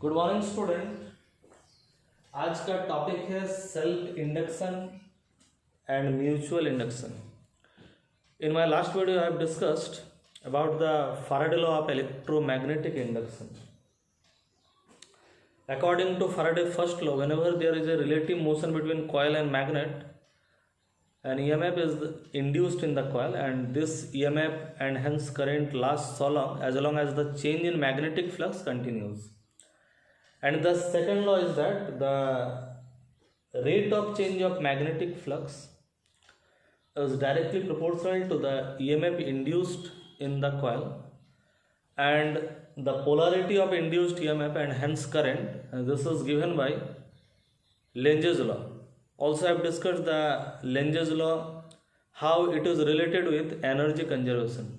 Good morning student. आज का topic है self induction and mutual induction. In my last video I have discussed about the Faraday law of electromagnetic induction. According to Faraday's first law, whenever there is a relative motion between coil and magnet, an EMF is induced in the coil, and this EMF and hence current lasts so long as the change in magnetic flux continues. And the second law is that the rate of change of magnetic flux is directly proportional to the EMF induced in the coil and the polarity of induced EMF and hence current. This is given by Lenge's law. Also I have discussed the Lenge's law, how it is related with energy conservation.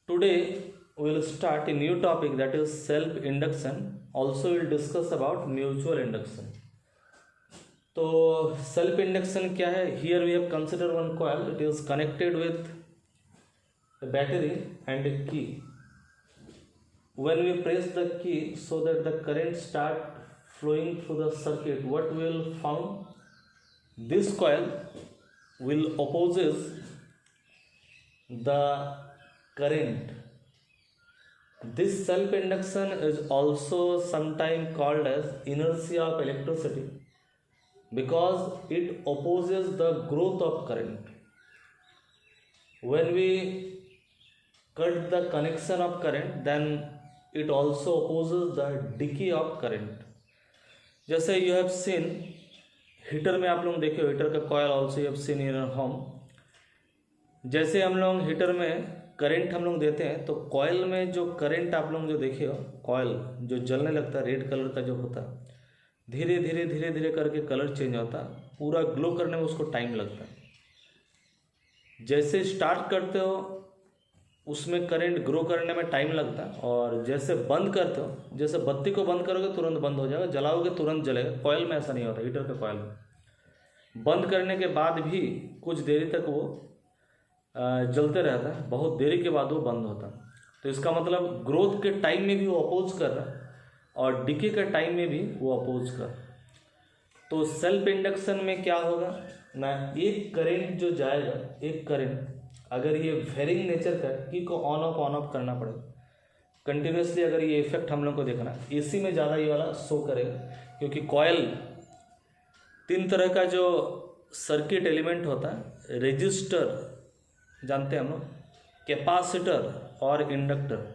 Today we will start a new topic, that is self induction. Also we will discuss about mutual induction. तो self induction क्या है? Here we have considered one coil. It is connected with a battery and a key. When we press the key so that the current start flowing through the circuit, what we will found? This coil will opposes the current. This self induction is also sometimes called as inertia of electricity because it opposes the growth of current. When we cut the connection of current, then it also opposes the decay of current. जैसे you have seen heater में आप लोग देखे हो, heater का coil also you have seen in your home. जैसे हम लोग हीटर में करंट हम लोग देते हैं तो कॉयल में जो करंट आप लोग जो देखे हो, कॉयल जो जलने लगता है, रेड कलर का जो होता है, धीरे धीरे धीरे धीरे करके कलर चेंज होता है, पूरा ग्लो करने में उसको टाइम लगता है। जैसे स्टार्ट करते हो उसमें करंट ग्रो करने में टाइम लगता है, और जैसे बंद करते हो, जैसे बत्ती को बंद करोगे तुरंत बंद हो जाएगा, जलाओगे तुरंत जलेगा। कॉयल में ऐसा नहीं होता, हीटर के कॉयल में बंद करने के बाद भी कुछ देरी तक वो जलते रहता है, बहुत देरी के बाद वो बंद होता है। तो इसका मतलब ग्रोथ के टाइम में भी वो अपोज कर रहा है और डिके के टाइम में भी वो अपोज कर रहा है। तो सेल्फ इंडक्शन में क्या होगा ना, एक करंट जो जाएगा, एक करंट अगर ये वेरिंग नेचर का की को ऑन ऑफ करना पड़ेगा कंटिन्यूसली। अगर ये इफेक्ट हम लोग को देखना, एसी में ज़्यादा ये वाला शो करेगा, क्योंकि कॉयल तीन तरह का जो सर्किट एलिमेंट होता है, रेजिस्टर जानते हैं हम लोग, कैपेसिटर और इंडक्टर।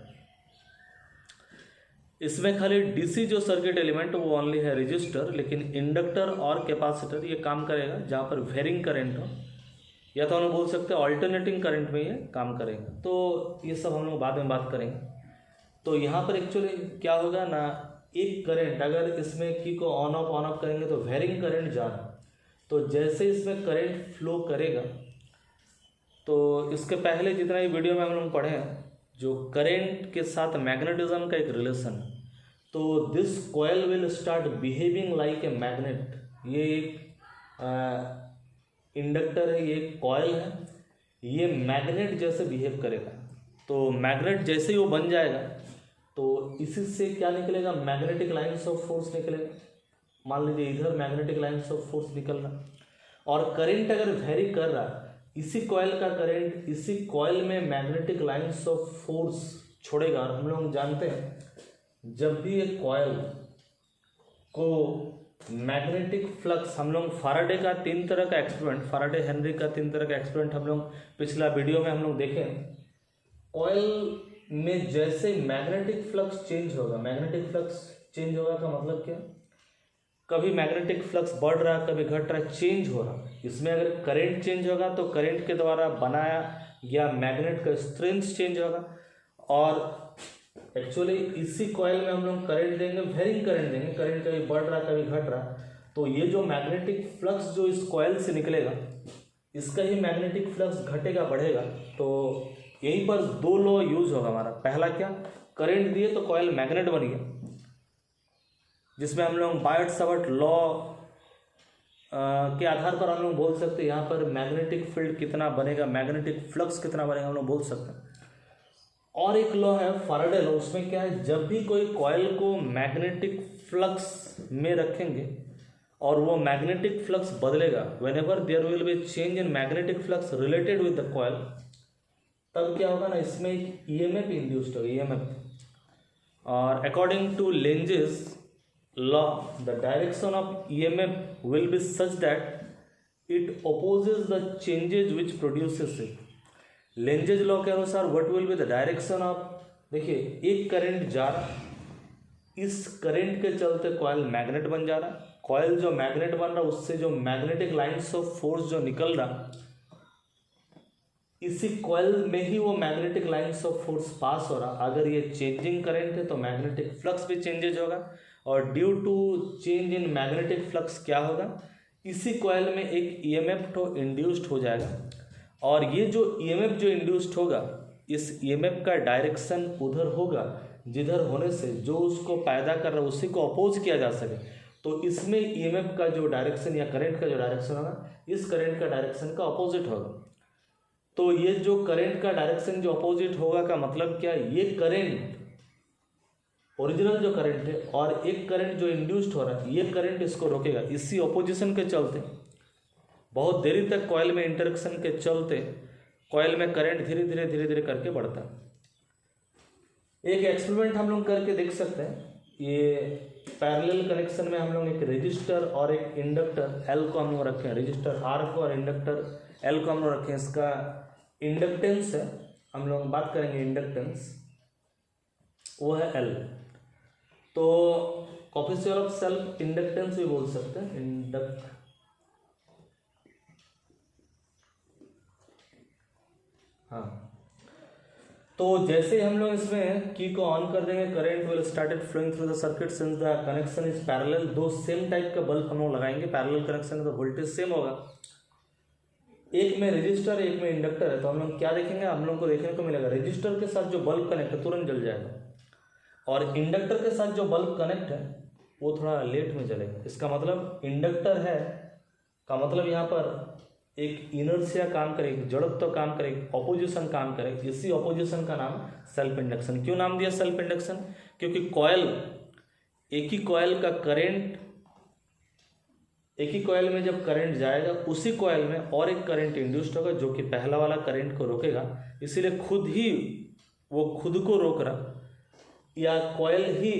इसमें खाली डीसी जो सर्किट एलिमेंट वो ओनली है रेजिस्टर, लेकिन इंडक्टर और कैपेसिटर ये काम करेगा जहाँ पर वेरिंग करंट हो, या तो हम लोग बोल सकते हैं ऑल्टरनेटिंग करंट में ये काम करेगा। तो ये सब हम लोग बाद में बात करेंगे। तो यहाँ पर एक्चुअली क्या होगा ना, एक करंट अगर इसमें की को ऑन ऑफ करेंगे तो वेरिंग करंट जा रहा, तो जैसे इसमें करंट फ्लो करेगा, तो इसके पहले जितना ही वीडियो में हम लोग पढ़े हैं, जो करंट के साथ मैग्नेटिज्म का एक रिलेशन है, तो this coil will start behaving like a magnet. ये एक इंडक्टर है, ये कॉयल है, ये मैग्नेट जैसे बिहेव करेगा। तो मैग्नेट जैसे ही वो बन जाएगा तो इसी से क्या निकलेगा, मैग्नेटिक लाइन्स ऑफ फोर्स निकलेगा। मान लीजिए इधर मैग्नेटिक लाइन्स ऑफ फोर्स निकल रहा, और करंट अगर वेरी कर रहा, इसी कॉयल का करंट इसी कॉयल में मैग्नेटिक लाइन्स ऑफ फोर्स छोड़ेगा। हम लोग जानते हैं जब भी एक कॉयल को मैग्नेटिक फ्लक्स, हम लोग फाराडे का तीन तरह का एक्सपेरिमेंट, फाराडे हेनरी का तीन तरह का एक्सपेरिमेंट हम लोग पिछला वीडियो में हम लोग देखें। कॉयल में जैसे मैग्नेटिक फ्लक्स चेंज होगा, मैग्नेटिक फ्लक्स चेंज होगा का मतलब क्या, कभी मैग्नेटिक फ्लक्स बढ़ रहा है, कभी घट रहा है, चेंज हो रहा है। इसमें अगर करंट चेंज होगा तो करंट के द्वारा बनाया गया मैग्नेट का स्ट्रेंथ चेंज होगा, और एक्चुअली इसी कॉयल में हम लोग करंट देंगे, वेरिंग करंट देंगे, करंट कभी बढ़ रहा कभी घट रहा, तो ये जो मैग्नेटिक फ्लक्स जो इस कॉयल से निकलेगा, इसका ही मैग्नेटिक फ्लक्स घटेगा बढ़ेगा। तो यहीं पर दो लॉ यूज होगा हमारा। पहला क्या, करंट दिए तो कॉयल मैग्नेट बन गया, जिसमें हम लोग बायट सावर्ट लॉ के आधार पर हम लोग बोल सकते हैं यहाँ पर मैग्नेटिक फील्ड कितना बनेगा, मैग्नेटिक फ्लक्स कितना बनेगा, हम लोग बोल सकते हैं। और एक लॉ है फैराडे लॉ, उसमें क्या है, जब भी कोई कॉइल को मैग्नेटिक फ्लक्स में रखेंगे और वो मैग्नेटिक फ्लक्स बदलेगा, whenever there will be change in magnetic flux related with the coil, तब क्या होगा ना, इसमें एक ईएमएफ इंड्यूस्ड होगा, ईएमएफ। और according to Lenz's law, the direction of EMF will be such that it opposes the changes which produces it. Lenz's law के अनुसार what will be the direction of, देखिए एक करंट जा रहा, इस current के चलते कॉइल मैग्नेट बन जा रहा, कॉइल जो मैग्नेट बन रहा उससे जो मैग्नेटिक लाइंस ऑफ फोर्स जो निकल रहा, इसी कॉइल में ही वो magnetic lines of force pass हो रहा। अगर ये चेंजिंग करंट है तो मैग्नेटिक फ्लक्स भी चेंजेज होगा, और due to change in magnetic flux क्या होगा, इसी कॉइल में एक ईएमएफ तो इंड्यूस्ड हो जाएगा, और ये जो ईएमएफ जो इंड्यूस्ड होगा, इस ईएमएफ का डायरेक्शन उधर होगा जिधर होने से जो उसको पैदा कर रहा है उसी को अपोज किया जा सके। तो इसमें ईएमएफ का जो डायरेक्शन या करंट का जो डायरेक्शन होगा, इस करंट का डायरेक्शन का अपोजिट होगा। तो ये जो करंट का डायरेक्शन जो अपोजिट होगा का मतलब क्या, ये करंट ओरिजिनल जो करंट है और एक करंट जो इंड्यूस्ड हो रहा है, ये करंट इसको रोकेगा। इसी ऑपोजिशन के चलते बहुत देरी तक कॉइल में इंटरेक्शन के चलते कॉइल में करंट धीरे धीरे धीरे धीरे करके बढ़ता है। एक एक्सपेरिमेंट हम लोग करके देख सकते हैं। ये पैरेलल कनेक्शन में हम लोग एक रजिस्टर और एक इंडक्टर एल को हम लोग रखे हैं, रजिस्टर आर को और इंडक्टर एल को हम लोग रखे हैं। इसका इंडक्टेंस है, हम लोग बात करेंगे इंडक्टेंस, वो है एल। तो कोएफिशिएंट ऑफ सेल्फ इंडक्टेंस भी बोल सकते हैं, हाँ। तो जैसे हम लोग इसमें की को ऑन कर देंगे, current will started flowing through the circuit since the connection is parallel. दो सेम टाइप का बल्ब हम लोग लगाएंगे, पैरेलल कनेक्शन में तो वोल्टेज सेम होगा, एक में रजिस्टर एक में इंडक्टर है। तो हम लोग क्या देखेंगे, हम लोग को देखने को मिलेगा रजिस्टर के साथ जो बल्ब कनेक्ट है तुरंत जल जाएगा, और इंडक्टर के साथ जो बल्ब कनेक्ट है वो थोड़ा लेट में जलेगा। इसका मतलब इंडक्टर है का मतलब यहाँ पर एक इनर्शिया काम करेगी, जड़त्व तो काम करेगी, ऑपोजिशन काम करेगी। इसी ऑपोजिशन का नाम सेल्फ इंडक्शन। क्यों नाम दिया सेल्फ इंडक्शन, क्योंकि कॉयल, एक ही कॉयल का करंट, एक ही कॉयल में जब करंट जाएगा उसी कॉयल में और एक करंट इंड्यूस्ड होगा जो कि पहला वाला करंट को रोकेगा। इसीलिए खुद ही वो खुद को रोक रहा, या कॉयल ही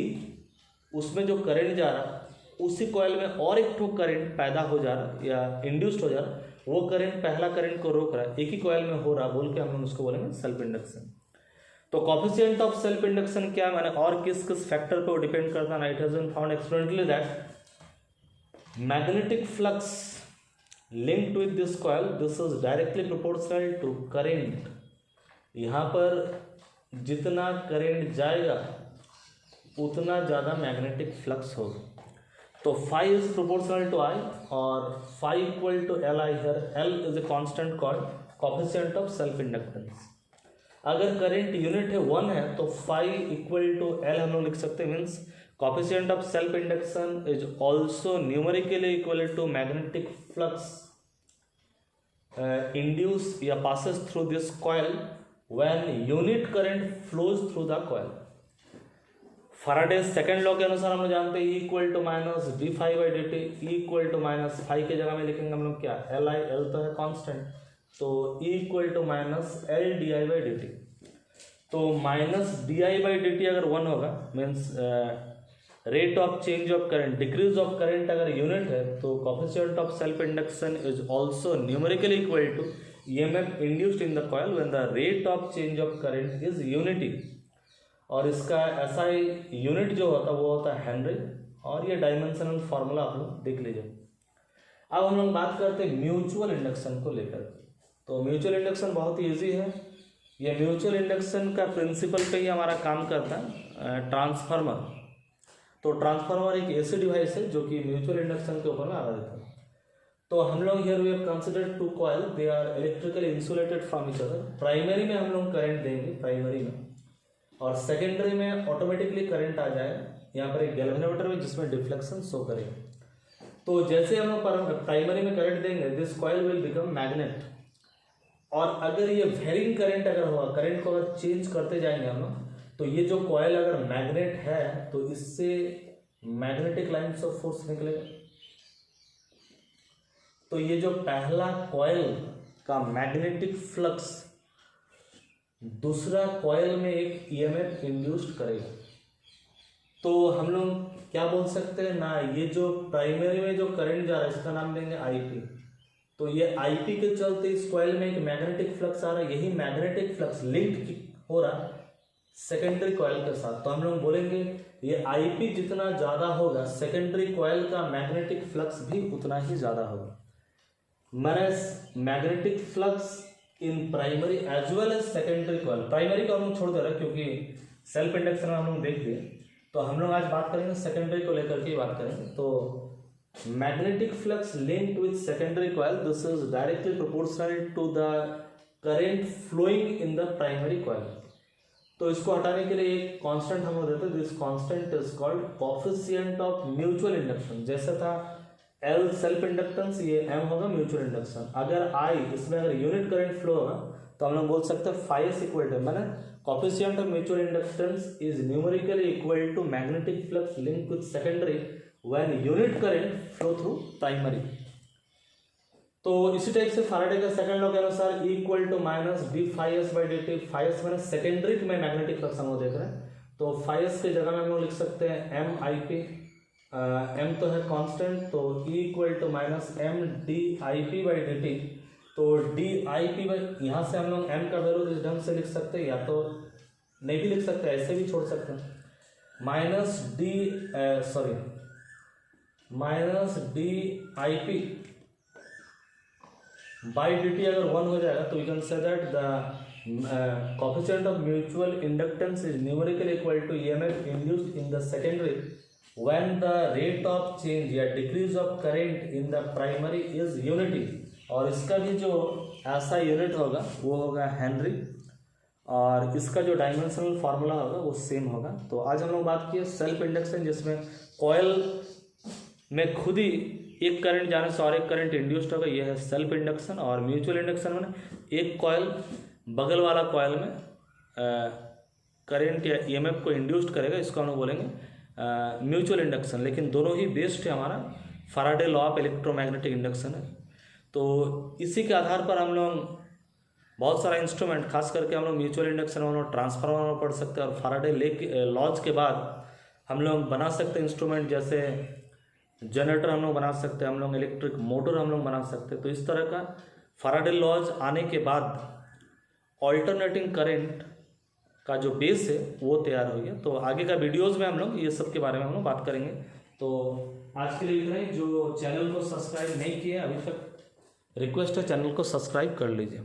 उसमें जो करंट जा रहा उसी कॉयल में और एक ठो करंट पैदा हो जा रहा या इंड्यूस्ड हो जा रहा, वो करंट पहला करंट को रोक रहा है, एक ही कॉयल में हो रहा, बोल के हम लोग उसको बोलेंगे सेल्फ इंडक्शन। तो कोएफिशिएंट ऑफ सेल्फ इंडक्शन क्या है, माने और किस किस फैक्टर पे वो डिपेंड करता है। It has been found experimentally that magnetic flux linked with this coil, this is directly proportional to current. यहाँ पर जितना करंट जाएगा उतना ज़्यादा मैग्नेटिक फ्लक्स होगा। तो phi is proportional to I और phi equal to Li here. L is a constant called coefficient of self inductance. अगर करंट यूनिट है 1 है तो phi equal to L हम लोग लिख सकते हैं, means coefficient of self induction is also numerically equal to magnetic flux induced या passes through this coil when unit current flows through the coil. Faraday second law के अनुसार हम लोग जानते हैं E equal to minus D phi by D T. E equal to minus phi के जगह में लिखेंगे हम लोग क्या, एल आई, एल तो है कांस्टेंट, तो E equal to minus L D I by D T. तो minus D I by D T अगर 1 होगा means rate of change of current, decrease of current अगर यूनिट है, तो coefficient of self induction is also numerically equal to EMF induced in the coil when the rate of change of current is unity. और इसका SI unit जो होता है वो होता है हेनरी, और ये डायमेंशनल फार्मूला आप लोग देख लीजिए। अब हम लोग बात करते हैं म्यूचुअल इंडक्शन को लेकर। तो म्यूचुअल इंडक्शन बहुत ही ईजी है। ये म्यूचुअल इंडक्शन का प्रिंसिपल पे ही हमारा काम करता है ट्रांसफार्मर। तो ट्रांसफार्मर एक ऐसी डिवाइस है जो कि म्यूचुअल इंडक्शन के ऊपर आधारित है। तो हम लोग here we have considered two coil, they are electrically insulated from each other. Primary में हम लोग करंट देंगे प्राइमरी में, और सेकेंडरी में ऑटोमेटिकली करंट आ जाए। यहाँ पर एक गैल्वेनोमीटर में जिसमें डिफ्लेक्शन शो करेगा। तो जैसे हम लोग प्राइमरी में करंट देंगे, this coil will become magnet, और अगर ये वेरिंग करंट अगर होगा, करंट को अगर चेंज करते जाएंगे हम लोग, तो ये जो कॉयल अगर मैग्नेट है तो इससे मैग्नेटिक लाइन्स ऑफ फोर्स निकलेगा। तो ये जो पहला कॉयल का मैग्नेटिक फ्लक्स दूसरा कॉयल में एक ईएमएफ इंड्यूस्ड करेगा। तो हम लोग क्या बोल सकते हैं ना, ये जो प्राइमरी में जो करंट जा रहा है इसका नाम देंगे आईपी। तो ये आईपी के चलते इस कॉयल में एक मैग्नेटिक फ्लक्स आ रहा है, यही मैग्नेटिक फ्लक्स लिंक हो रहा सेकेंडरी कॉयल के साथ। तो हम लोग बोलेंगे ये आईपी जितना ज़्यादा होगा सेकेंडरी कॉयल का मैग्नेटिक फ्लक्स भी उतना ही ज़्यादा होगा। Magnetic flux in primary as well as secondary coil, primary को हम लोग छोड़ दे रहे हैं क्योंकि सेल्फ इंडक्शन में हम लोग देख लिए। तो हम लोग आज बात करेंगे सेकेंडरी को लेकर के बात करेंगे। तो magnetic flux linked with secondary coil, this is directly proportional to the current flowing in the primary coil. तो इसको हटाने के लिए एक कांस्टेंट हम लोग देते हैं, this constant is called coefficient of mutual induction. जैसे था L सेल्फ इंडक्टेंस, ये M होगा म्यूचुअल इंडक्शन। अगर I इसमें अगर यूनिट करंट फ्लो होगा तो हम लोग बोल सकते हैं phi is equal to, मैंने coefficient of mutual inductance is numerically equal to magnetic flux link with secondary when unit current flow through primary. तो इसी टाइप से फैराडे का सेकंड लॉ के अनुसार E equal to minus D phi S by D T. Phi S मैंने secondary में magnetic flux हम लोग देख रहे हैं, तो फाई एस की जगह में हम लोग लिख सकते हैं एम आई पी। एम तो है कांस्टेंट, तो E equal to minus M D I P by D T. तो डी आई पी बाई, यहाँ से हम लोग एम का वैल्यू इस ढंग से लिख सकते हैं, या तो नहीं भी लिख सकते, ऐसे भी छोड़ सकते हैं। Minus D I P by D T अगर 1 हो जाएगा तो we can say that the coefficient of mutual inductance is numerically equal to EMF induced in the secondary when the rate of change या decrease of current in the primary is unity। और इसका भी जो ऐसा unit होगा वो होगा Henry, और इसका जो डायमेंशनल फार्मूला होगा वो सेम होगा। तो आज हम लोग बात किए सेल्फ इंडक्शन, जिसमें कॉयल में खुद ही एक करंट जाने से और एक करंट इंड्यूस्ड होगा, ये है सेल्फ इंडक्शन। और म्यूचुअल इंडक्शन में एक कॉयल बगल वाला कॉयल में करंट या ईएमएफ को इंड्यूस्ड करेगा, इसको हम लोग बोलेंगे म्यूचुअल इंडक्शन। लेकिन दोनों ही बेस्ड है हमारा Faraday law of electromagnetic induction है। तो इसी के आधार पर हम लोग बहुत सारा इंस्ट्रूमेंट, खास करके हम लोग म्यूचुअल इंडक्शन में हम लोग ट्रांसफार्मर पढ़ सकते हैं, और फैराडे लॉज के बाद हम लोग बना सकते हैं इंस्ट्रूमेंट, जैसे जनरेटर हम लोग बना सकते हैं, हम लोग इलेक्ट्रिक मोटर हम लोग बना सकते हैं। तो इस तरह का फैराडे लॉज आने के बाद ऑल्टरनेटिंग करंट का जो बेस है वो तैयार हो गया। तो आगे का वीडियोस में हम लोग ये सब के बारे में हम लोग बात करेंगे। तो आज के लिए इतना ही। जो चैनल को सब्सक्राइब नहीं किए अभी तक, रिक्वेस्ट है चैनल को सब्सक्राइब कर लीजिए।